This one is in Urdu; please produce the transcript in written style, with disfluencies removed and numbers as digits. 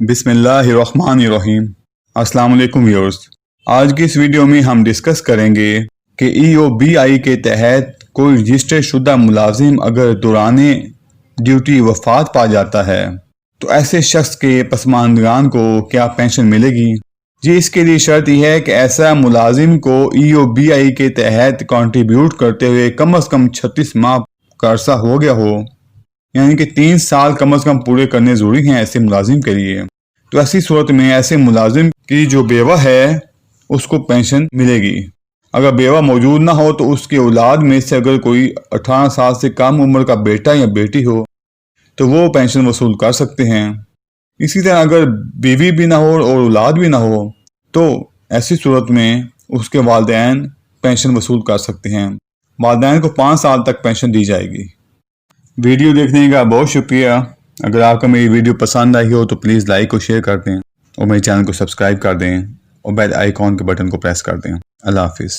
بسم اللہ الرحمن الرحیم۔ السلام علیکم ویورز، آج کی اس ویڈیو میں ہم ڈسکس کریں گے کہ ای او بی آئی کے تحت کوئی رجسٹر شدہ ملازم اگر دوران ڈیوٹی وفات پا جاتا ہے تو ایسے شخص کے پسماندگان کو کیا پینشن ملے گی؟ جی، اس کے لیے شرط یہ ہے کہ ایسا ملازم کو ای او بی آئی کے تحت کنٹریبیوٹ کرتے ہوئے کم از کم 36 ماہ کا عرصہ ہو گیا ہو، یعنی کہ 3 سال کم از کم پورے کرنے ضروری ہیں ایسے ملازم کے لیے۔ تو ایسی صورت میں ایسے ملازم کی جو بیوہ ہے اس کو پینشن ملے گی۔ اگر بیوہ موجود نہ ہو تو اس کے اولاد میں سے اگر کوئی 18 سال سے کم عمر کا بیٹا یا بیٹی ہو تو وہ پینشن وصول کر سکتے ہیں۔ اسی طرح اگر بیوی بھی نہ ہو اور اولاد بھی نہ ہو تو ایسی صورت میں اس کے والدین پینشن وصول کر سکتے ہیں۔ والدین کو 5 سال تک پینشن دی جائے گی۔ ویڈیو دیکھنے کا بہت شکریہ۔ اگر آپ کو میری ویڈیو پسند آئی ہو تو پلیز لائک اور شیئر کر دیں اور میرے چینل کو سبسکرائب کر دیں اور بیل آئیکن کے بٹن کو پریس کر دیں۔ اللہ حافظ۔